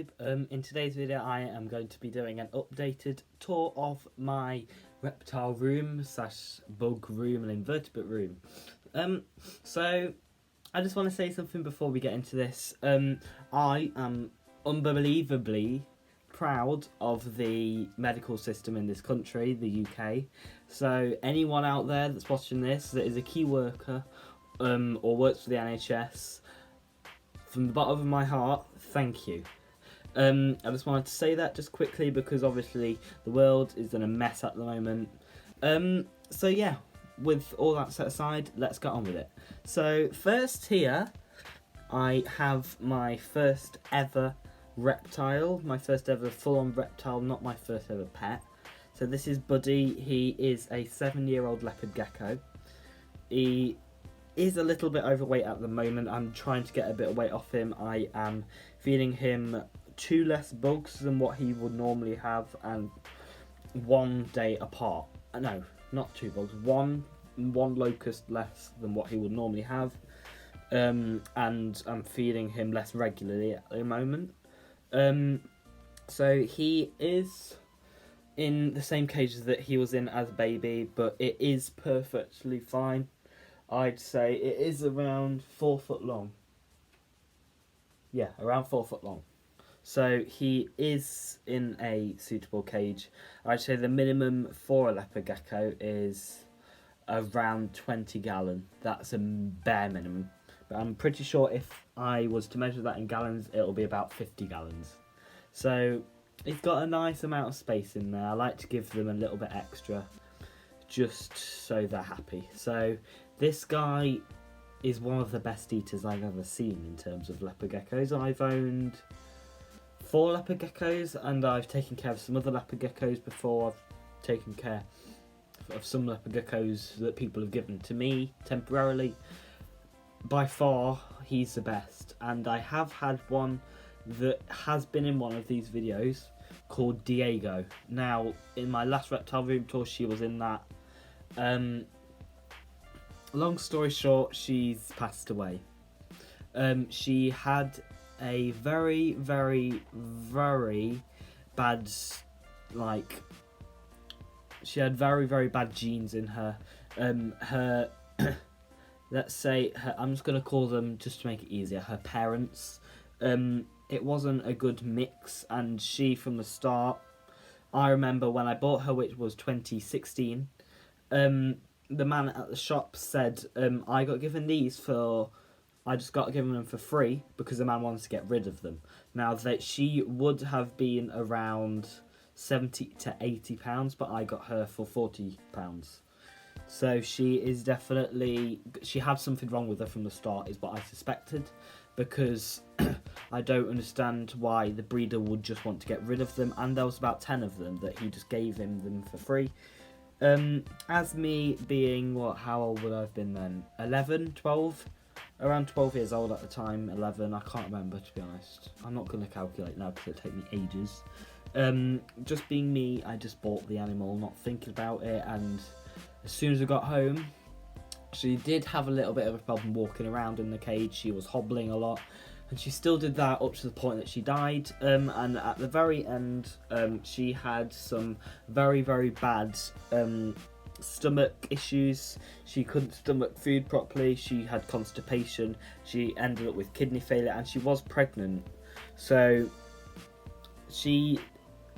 YouTube. In today's video I am going to be doing an updated tour of my reptile room slash bug room and invertebrate room. So I just want to say something before we get into this. I am unbelievably proud of the medical system in this country, the UK. So anyone out there that's watching this that is a key worker or works for the NHS, from the bottom of my heart, thank you. I just wanted to say that just quickly because obviously the world is in a mess at the moment. So yeah, with all that set aside, let's get on with it. So first here, I have my first ever reptile, my first ever full-on reptile, not my first ever pet. So this is Buddy. He is a 7-year-old leopard gecko. He is a little bit overweight at the moment. I'm trying to get a bit of weight off him. I am feeding him 2 less bugs than what he would normally have, and 1 day apart. No, not 2 bugs. One locust less than what he would normally have, and I'm feeding him less regularly at the moment. So he is in the same cage that he was in as a baby, but it is perfectly fine. I'd say it is around 4 foot long. Yeah, around 4 foot long. So he is in a suitable cage. I'd say the minimum for a leopard gecko is around 20 gallon. That's a bare minimum. But I'm pretty sure if I was to measure that in gallons, it'll be about 50 gallons. So it's got a nice amount of space in there. I like to give them a little bit extra just so they're happy. So this guy is one of the best eaters I've ever seen in terms of leopard geckos. I've owned 4 leopard geckos and I've taken care of some other leopard geckos before. I've taken care of some leopard geckos that people have given to me temporarily. By far, he's the best. And I have had one that has been in one of these videos called Diego. Now, in my last reptile room tour, she was in that. Long story short, she's passed away. She had a very, very, very bad, she had very, very bad genes in her. Her, let's say, I'm just going to call them, just to make it easier, her parents. It wasn't a good mix, and she, from the start, I remember when I bought her, which was 2016, the man at the shop said, I got given these I just got given them for free because the man wanted to get rid of them. Now, that she would have been around 70 to 80 pounds, but I got her for 40 pounds. So she is definitely, she had something wrong with her from the start, is what I suspected, because I don't understand why the breeder would just want to get rid of them, and there was about 10 of them that he just gave him them for free. As me being, how old would I have been then? 11, 12? Around 12 years old at the time, 11, I can't remember, to be honest. I'm not going to calculate now because it'll take me ages. Just being me, I just bought the animal, not thinking about it, and as soon as I got home, she did have a little bit of a problem walking around in the cage. She was hobbling a lot, and she still did that up to the point that she died. And at the very end, she had some very, very bad stomach issues. She couldn't stomach food properly. She had constipation. She ended up with kidney failure, and she was pregnant. So she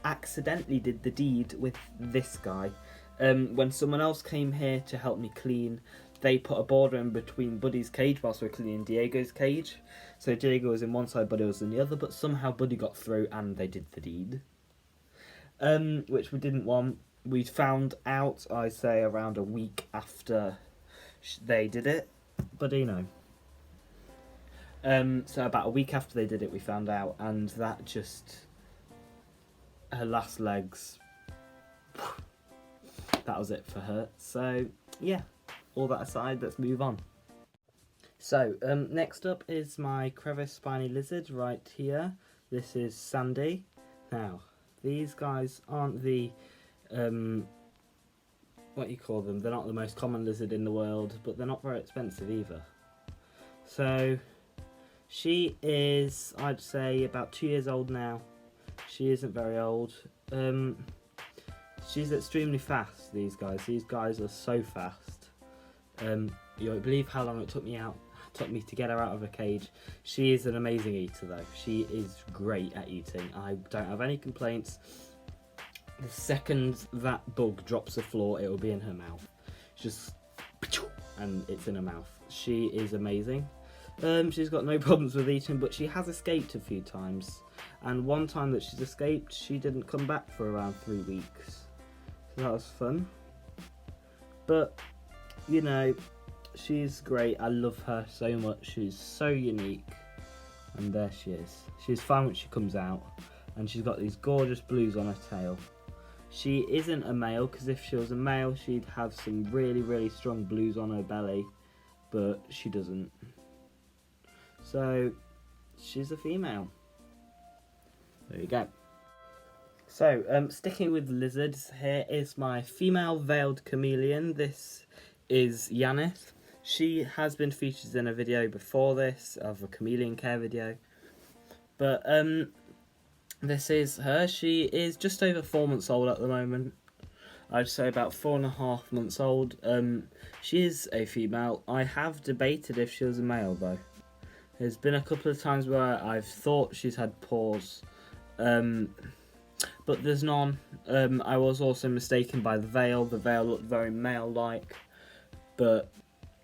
accidentally did the deed with this guy. When someone else came here to help me clean, they put a border in between Buddy's cage whilst we were cleaning Diego's cage. So Diego was in one side, Buddy was in the other, but somehow Buddy got through and they did the deed. Which we didn't want. We found out, I say, around a week after they did it. But you know. So about a week after they did it, we found out, and that just, her last legs, that was it for her. So yeah, all that aside, let's move on. So next up is my crevice spiny lizard right here. This is Sandy. Now, these guys aren't the what you call them, they're not the most common lizard in the world, but they're not very expensive either. So She is, I'd say, about 2 years old now. She isn't very old. She's extremely fast, these guys. These guys are so fast. You won't believe how long it took me to get her out of a cage. She is an amazing eater though. She is great at eating. I don't have any complaints. The second that bug drops the floor, it will be in her mouth. Just, and it's in her mouth. She is amazing. She's got no problems with eating, but she has escaped a few times. And one time that she's escaped, she didn't come back for around 3 weeks. So that was fun. But, you know, she's great. I love her so much. She's so unique. And there she is. She's fine when she comes out. And she's got these gorgeous blues on her tail. She isn't a male, because if she was a male, she'd have some really, really strong blues on her belly. But she doesn't. So, she's a female. There you go. So, sticking with lizards, here is my female veiled chameleon. This is Yanis. She has been featured in a video before this, of a chameleon care video. But, this is her. She is just over 4 months old at the moment. I'd say about 4.5 months old. She is a female. I have debated if she was a male though. There's been a couple of times where I've thought she's had paws, but there's none. I was also mistaken by the veil. The veil looked very male-like, but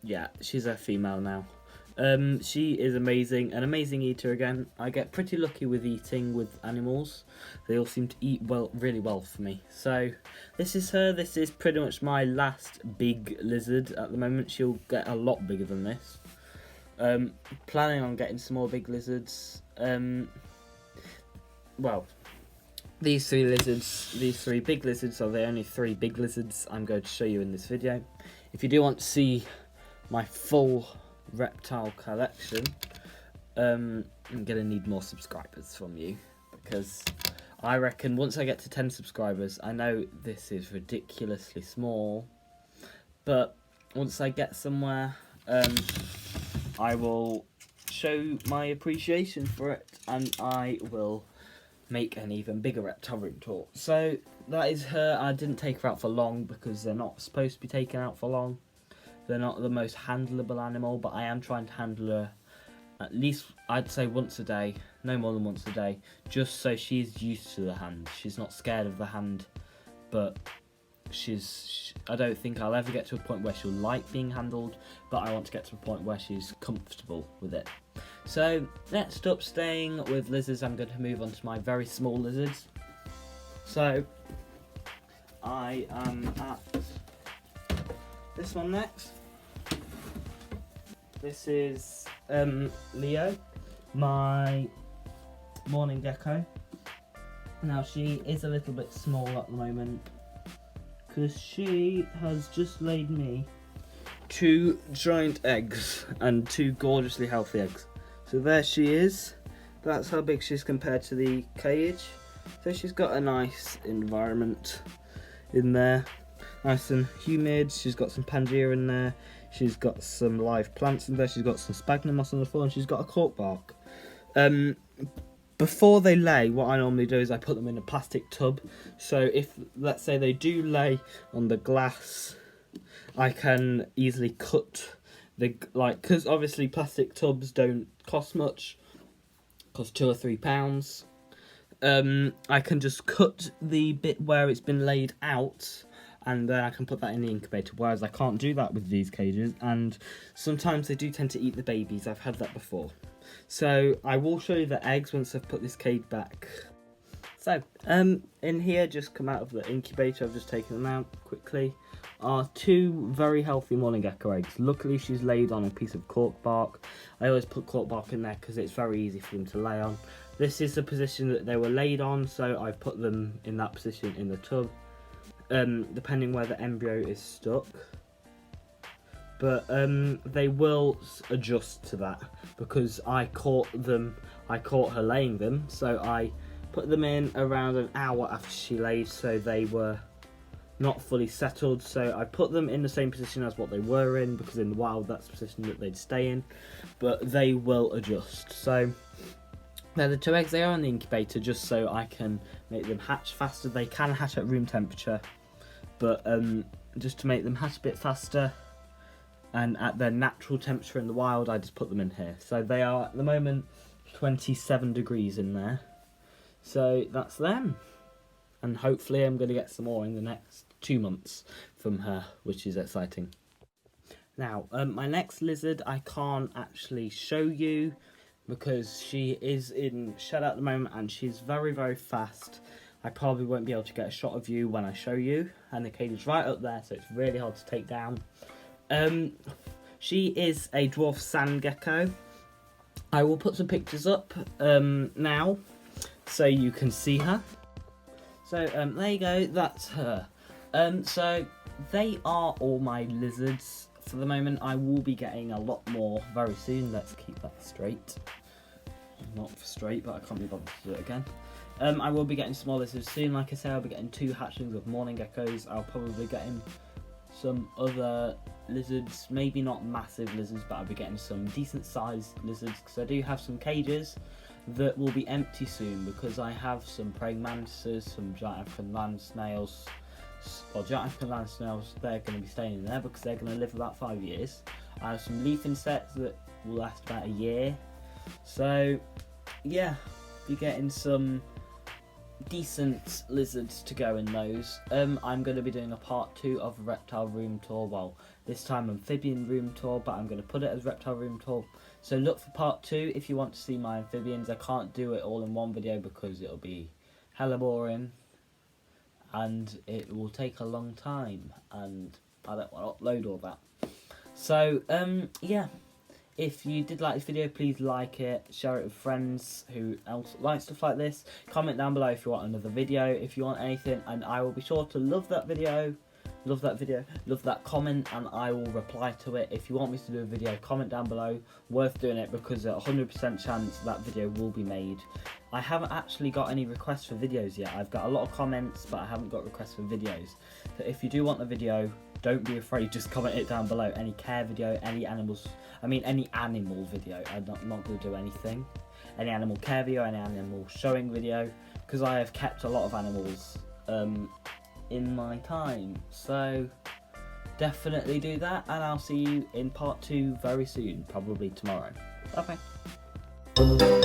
yeah, she's a female now. She is amazing, an amazing eater again. I get pretty lucky with eating with animals. They all seem to eat really well for me. So this is her. This is pretty much my last big lizard at the moment. She'll get a lot bigger than this. Planning on getting some more big lizards. Well, these three big lizards are the only 3 big lizards I'm going to show you in this video. If you do want to see my full reptile collection, I'm going to need more subscribers from you, because I reckon once I get to 10 subscribers, I know this is ridiculously small, but once I get somewhere, I will show my appreciation for it, and I will make an even bigger reptile room tour. So that is her. I didn't take her out for long because they're not supposed to be taken out for long. They're not the most handleable animal, but I am trying to handle her at least, I'd say, once a day, no more than once a day, just so she's used to the hand. She's not scared of the hand, but I don't think I'll ever get to a point where she'll like being handled, but I want to get to a point where she's comfortable with it. So let's stop staying with lizards. I'm going to move on to my very small lizards. So I am at this one next. This is Leo, my morning gecko. Now she is a little bit small at the moment, because she has just laid me 2 giant eggs, and 2 gorgeously healthy eggs. So there she is. That's how big she's compared to the cage. So she's got a nice environment in there, nice and humid. She's got some Pangea in there. She's got some live plants in there. She's got some sphagnum moss on the floor, and she's got a cork bark. Before they lay, what I normally do is I put them in a plastic tub. So if, let's say, they do lay on the glass, I can easily cut because obviously plastic tubs don't cost much, cost £2 or £3. I can just cut the bit where it's been laid out, and then I can put that in the incubator, whereas I can't do that with these cages, and sometimes they do tend to eat the babies. I've had that before. So I will show you the eggs once I've put this cage back. So, in here, just come out of the incubator, I've just taken them out quickly, are 2 very healthy morning gecko eggs. Luckily she's laid on a piece of cork bark. I always put cork bark in there because it's very easy for them to lay on. This is the position that they were laid on, so I've put them in that position in the tub, depending where the embryo is stuck. But they will adjust to that, because I caught her laying them, so I put them in around an hour after she laid, so they were not fully settled, so I put them in the same position as what they were in, because in the wild that's the position that they'd stay in, but they will adjust. So they're the 2 eggs they are in the incubator, just so I can make them hatch faster. They can hatch at room temperature, but just to make them hatch a bit faster and at their natural temperature in the wild, I just put them in here. So they are at the moment 27 degrees in there. So that's them. And hopefully I'm going to get some more in the next 2 months from her, which is exciting. Now, my next lizard I can't actually show you because she is in shed at the moment and she's very, very fast. I probably won't be able to get a shot of you when I show you, and the cage is right up there, so it's really hard to take down. She is a dwarf sand gecko. I will put some pictures up now so you can see her. So there you go, that's her. So they are all my lizards for the moment. I will be getting a lot more very soon. Let's keep that straight. Not straight, but I can't be bothered to do it again. I will be getting some more lizards soon. Like I said, I'll be getting 2 hatchlings of morning geckos. I'll probably be getting some other lizards, maybe not massive lizards, but I'll be getting some decent sized lizards, because I do have some cages that will be empty soon, because I have some praying mantises, some giant African land snails, or giant African land snails. They're going to be staying in there because they're going to live about 5 years. I have some leaf insects that will last about a year. So yeah, be getting some decent lizards to go in those. I'm going to be doing a part 2 of reptile room tour. Well, this time amphibian room tour, but I'm going to put it as reptile room tour. So look for part 2 if you want to see my amphibians. I can't do it all in one video because it'll be hella boring and it will take a long time, and I don't want to upload all that. So yeah, if you did like this video, please like it, share it with friends who else like stuff like this. Comment down below if you want another video, if you want anything, and I will be sure to love that video, love that comment, and I will reply to it. If you want me to do a video, comment down below. Worth doing it, because there's a 100% chance that video will be made. I haven't actually got any requests for videos yet. I've got a lot of comments, but I haven't got requests for videos. So if you do want the video, don't be afraid, just comment it down below. Any care video, any animals, any animal video. I'm not going to do anything. Any animal care video, any animal showing video, because I have kept a lot of animals in my time. So definitely do that, and I'll see you in part 2 very soon, probably tomorrow. Bye bye.